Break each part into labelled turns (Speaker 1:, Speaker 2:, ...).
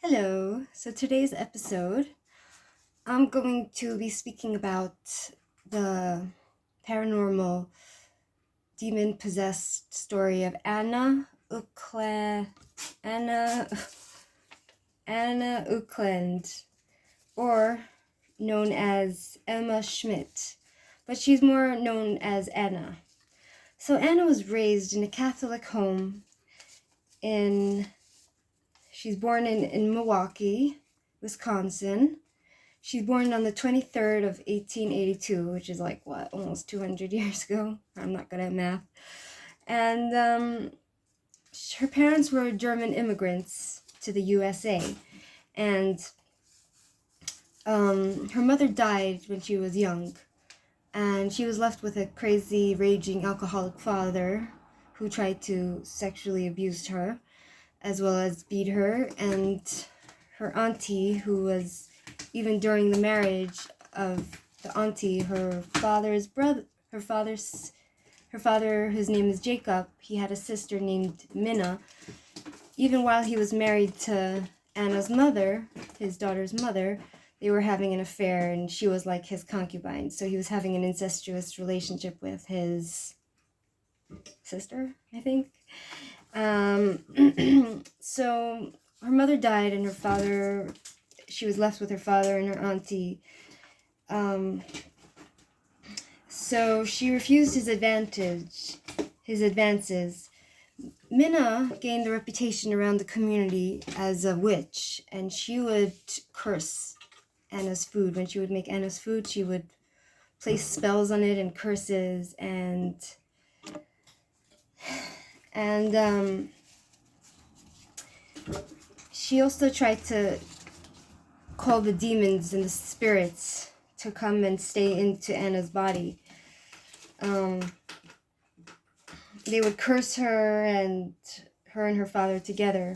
Speaker 1: Hello. So today's episode, I'm going to be speaking about the paranormal demon-possessed story of Anna Anna Eukland, or known as Emma Schmidt, but she's more known as Anna. So Anna was raised in a Catholic home she's born in Milwaukee, Wisconsin. She's born on the 23rd of 1882, which is almost 200 years ago. I'm not good at math. And her parents were German immigrants to the USA. And her mother died when she was young. And she was left with a crazy, raging, alcoholic father who tried to sexually abuse her, as well as beat her. And her auntie, who was, even during the marriage of the auntie, her father, whose name is Jacob, he had a sister named Minna. Even while he was married to Anna's mother, his daughter's mother, they were having an affair, and she was like his concubine. So he was having an incestuous relationship with his sister, I think. So her mother died, and she was left with her father and her auntie. So she refused his advances. Minna gained a reputation around the community as a witch, and she would curse Anna's food. When she would make Anna's food, she would place spells on it and curses, and she also tried to call the demons and the spirits to come and stay into Anna's body. They would curse her and her father together.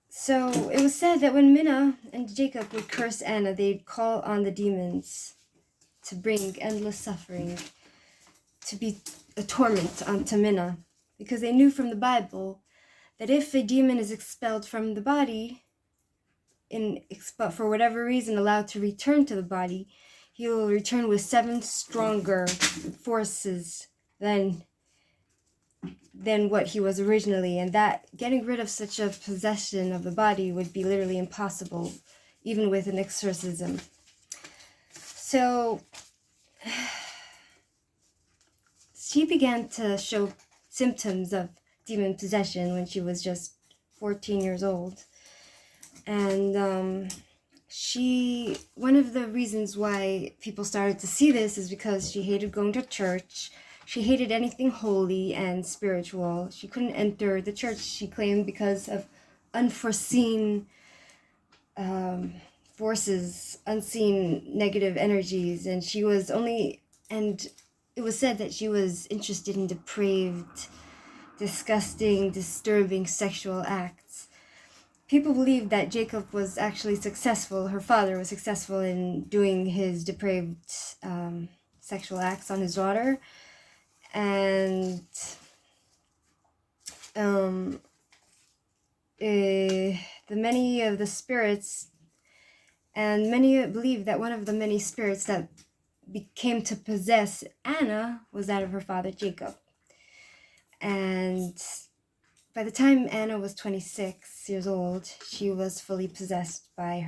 Speaker 1: So it was said that when Minna and Jacob would curse Anna, they'd call on the demons to bring endless suffering, to be a torment onto Minna, because they knew from the Bible that if a demon is expelled from the body, but for whatever reason allowed to return to the body, he will return with 7 stronger forces than what he was originally, and that getting rid of such a possession of the body would be literally impossible, even with an exorcism. So she began to show symptoms of demon possession when she was just 14 years old. And one of the reasons why people started to see this is because she hated going to church. She hated anything holy and spiritual. She couldn't enter the church, she claimed, because of unforeseen forces, unseen negative energies. And it was said that she was interested in depraved, disgusting, disturbing sexual acts. People believed that Jacob was actually successful. Her father was successful in doing his depraved sexual acts on his daughter. And many of the spirits, and many believe that one of the many spirits that came to possess Anna was that of her father Jacob. And by the time Anna was 26 years old, she was fully possessed by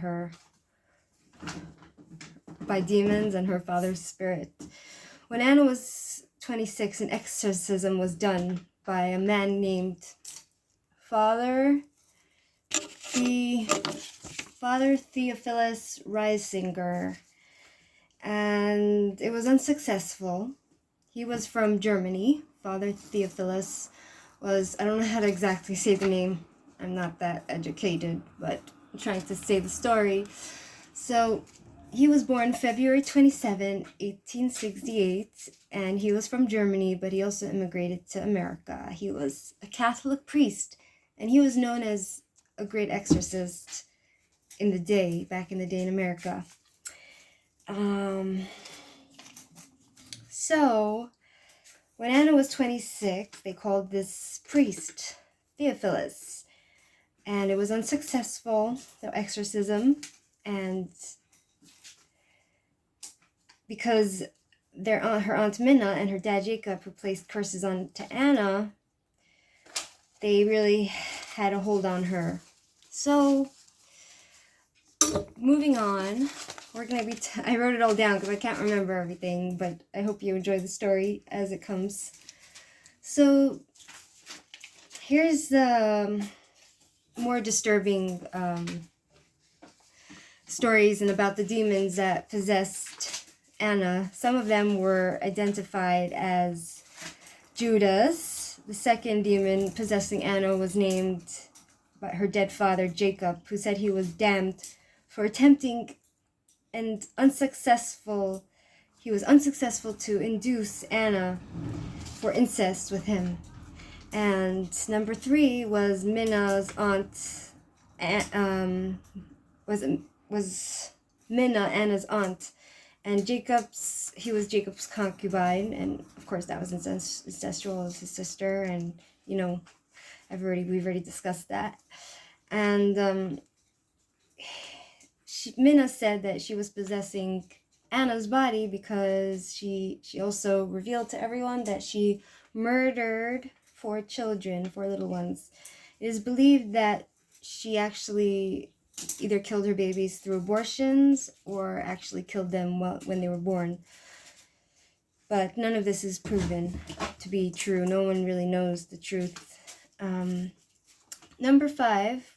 Speaker 1: demons and her father's spirit. When Anna was 26, an exorcism was done by a man named Father Theophilus Reisinger, and it was unsuccessful. He was from Germany. Father Theophilus was, I don't know how to exactly say the name. I'm not that educated, but I'm trying to say the story. So he was born February 27, 1868, and he was from Germany, but he also immigrated to America. He was a Catholic priest, and he was known as a great exorcist back in the day in America. So when Anna was 26, they called this priest Theophilus, and it was unsuccessful, the exorcism, and because her Aunt Minna and her dad Jacob, who placed curses on to Anna, they really had a hold on her. So, moving on, we're going to be... I wrote it all down because I can't remember everything, but I hope you enjoy the story as it comes. So, here's the more disturbing stories and about the demons that possessed Anna. Some of them were identified as Judas. The second demon possessing Anna was named by her dead father Jacob, who said he was damned for attempting and unsuccessful to induce Anna for incest with him. And number 3 was Minna's aunt, was Minna, Anna's aunt, and he was Jacob's concubine, and of course that was incestual as his sister, and we've already discussed that. And Minna said that she was possessing Anna's body because she also revealed to everyone that she murdered 4 little ones. It is believed that she actually either killed her babies through abortions or actually killed them when they were born. But none of this is proven to be true. No one really knows the truth. Number 5,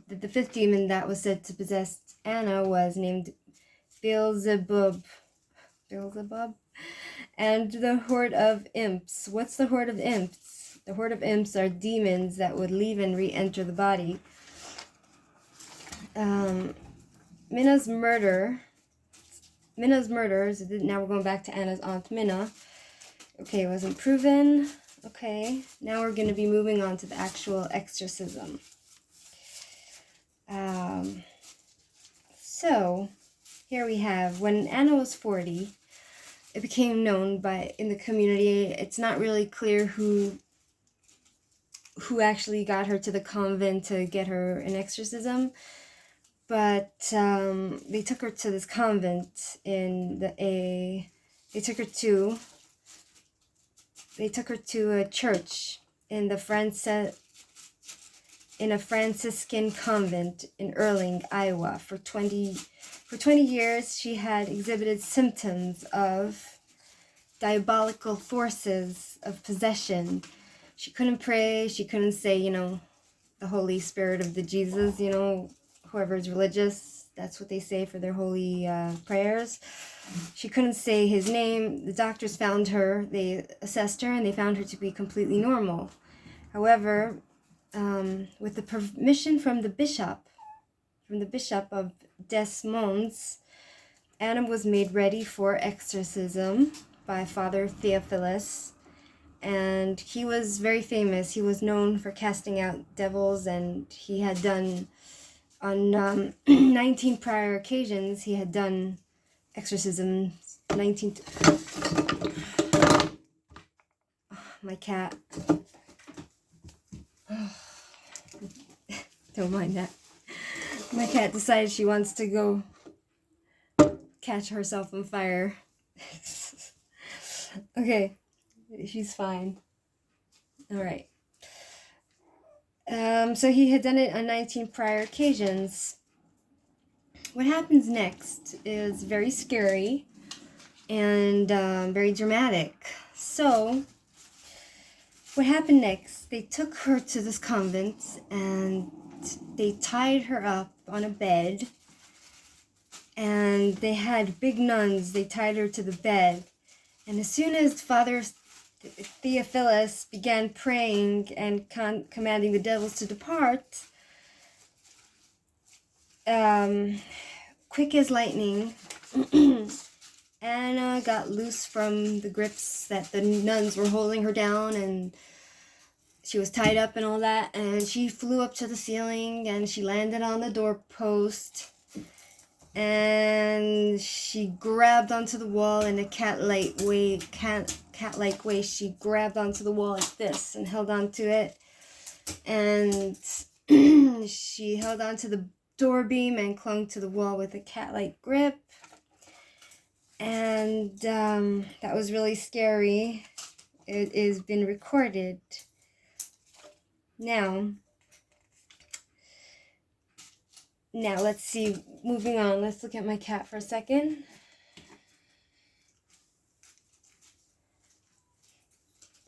Speaker 1: the 5th demon that was said to possess Anna was named Beelzebub. And the Horde of Imps. What's the Horde of Imps? The Horde of Imps are demons that would leave and re-enter the body. Minna's murders, now we're going back to Anna's Aunt Minna. Okay, it wasn't proven. Okay, now we're going to be moving on to the actual exorcism. So, here we have, when Anna was 40, it became known in the community. It's not really clear who actually got her to the convent to get her an exorcism. But they took her to this convent they took her to a church in a Franciscan convent in Erling, Iowa. For 20 years, she had exhibited symptoms of diabolical forces of possession. She couldn't pray. She couldn't say, the Holy Spirit of the Jesus, whoever is religious, that's what they say for their holy prayers. She couldn't say his name. The doctors found her, they assessed her, and they found her to be completely normal. However, with the permission from the bishop of Des Moines, Anna was made ready for exorcism by Father Theophilus, and he was very famous. He was known for casting out devils, and he had done, on 19 prior occasions, he had done exorcisms. My cat. Don't mind that. My cat decided she wants to go catch herself on fire. Okay, she's fine. All right. So he had done it on 19 prior occasions. What happens next is very scary and very dramatic. So, what happened next? They took her to this convent and they tied her up on a bed. And they had big nuns. They tied her to the bed. And as soon as Father Theophilus began praying and commanding the devils to depart, quick as lightning, Anna got loose from the grips that the nuns were holding her down, and she was tied up and all that, and she flew up to the ceiling and she landed on the doorpost, and she grabbed onto the wall in a cat-like way. She grabbed onto the wall like this and held on to it, and She held onto the door beam and clung to the wall with a cat-like grip. And that was really scary. It has been recorded. Now let's see, moving on, let's look at my cat for a second.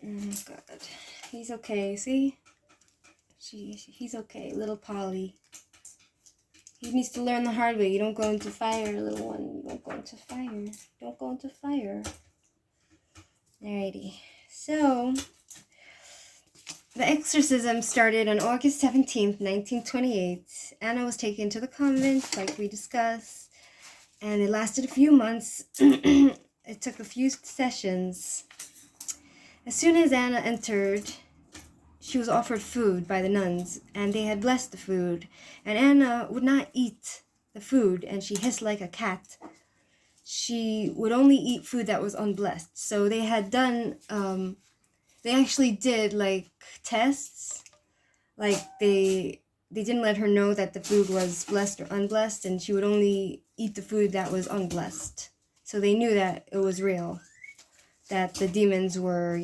Speaker 1: Oh God, he's okay, see? He's okay, little Polly. He needs to learn the hard way. You don't go into fire, little one. You don't go into fire. Don't go into fire. Alrighty, so the exorcism started on August 17th, 1928. Anna was taken to the convent, like we discussed, and it lasted a few months. It took a few sessions. As soon as Anna entered, she was offered food by the nuns, and they had blessed the food. And Anna would not eat the food, and she hissed like a cat. She would only eat food that was unblessed. So they had done, they actually did, like, tests. Like, they didn't let her know that the food was blessed or unblessed, and she would only eat the food that was unblessed. So they knew that it was real, that the demons were,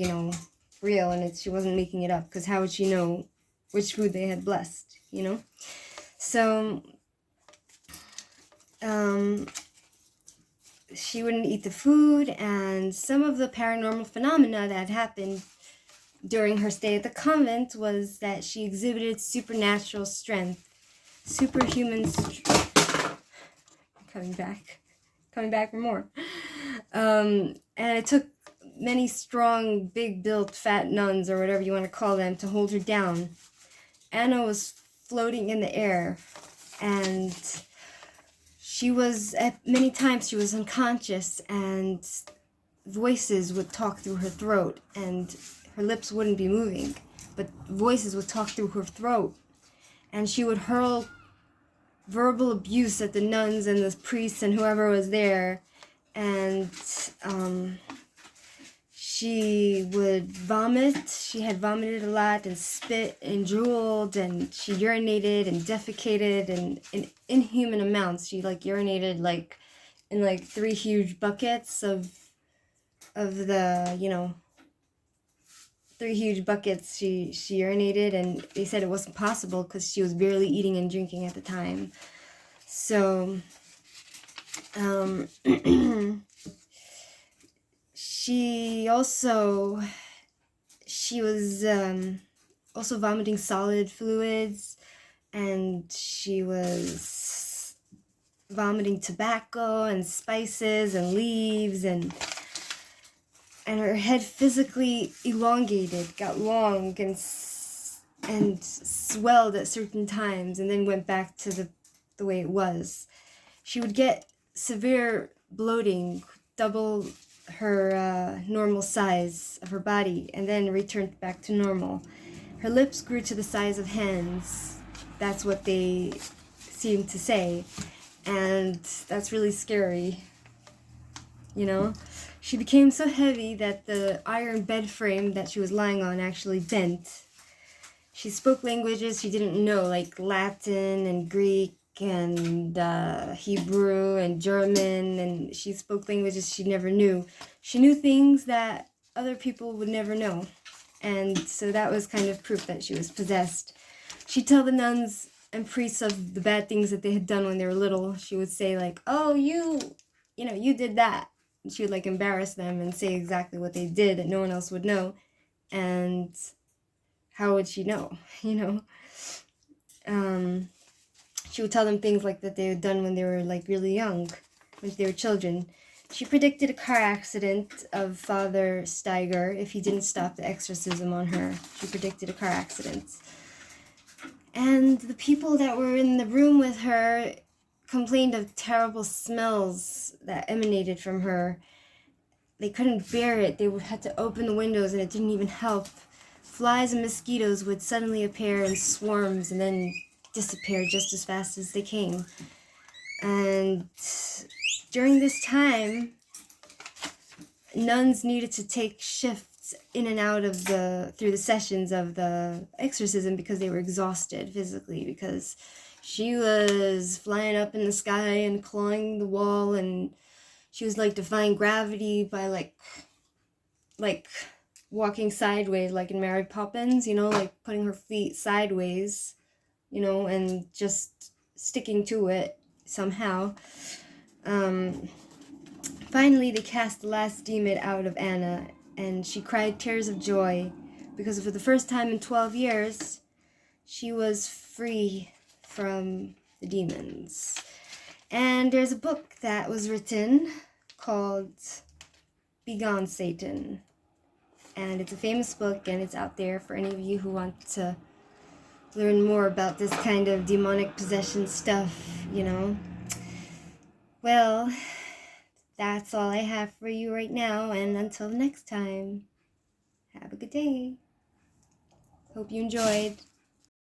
Speaker 1: real, and she wasn't making it up, because how would she know which food they had blessed, So, she wouldn't eat the food, and some of the paranormal phenomena that happened during her stay at the convent was that she exhibited supernatural strength, superhuman strength. Coming back for more. And it took many strong, big-built, fat nuns, or whatever you want to call them, to hold her down. Anna was floating in the air, and many times she was unconscious, and voices would talk through her throat, and her lips wouldn't be moving, but voices would talk through her throat, and she would hurl verbal abuse at the nuns and the priests and whoever was there, and she would vomit. She had vomited a lot and spit and drooled, and she urinated and defecated in inhuman amounts. She urinated in 3 huge buckets of the 3 huge buckets. She urinated, and they said it wasn't possible because she was barely eating and drinking at the time. So she was also vomiting solid fluids, and she was vomiting tobacco and spices and leaves, and her head physically elongated, got long and swelled at certain times, and then went back to the way it was. She would get severe bloating, double her normal size of her body, and then returned back to normal. Her lips grew to the size of hands. That's what they seemed to say, and that's really scary. She became so heavy that the iron bed frame that she was lying on actually bent. She spoke languages she didn't know, like Latin and Greek and Hebrew and German, and she spoke languages she never knew. She knew things that other people would never know, and so that was kind of proof that she was possessed. She'd tell the nuns and priests of the bad things that they had done when they were little. She would say, like, oh, you did that. And she would, embarrass them and say exactly what they did that no one else would know, and how would she know, She would tell them things that they had done when they were really young, when they were children. She predicted a car accident of Father Steiger if he didn't stop the exorcism on her. She predicted a car accident. And the people that were in the room with her complained of terrible smells that emanated from her. They couldn't bear it. They had to open the windows, and it didn't even help. Flies and mosquitoes would suddenly appear in swarms and then disappear just as fast as they came. And during this time, nuns needed to take shifts in and out of through the sessions of the exorcism because they were exhausted physically, because she was flying up in the sky and clawing the wall, and she was like defying gravity by like walking sideways, like in Mary Poppins, like putting her feet sideways, and just sticking to it somehow. Finally, they cast the last demon out of Anna, and she cried tears of joy because for the first time in 12 years, she was free from the demons. And there's a book that was written called Begone Satan. And it's a famous book, and it's out there for any of you who want to learn more about this kind of demonic possession stuff, Well, that's all I have for you right now, and until next time, have a good day. Hope you enjoyed.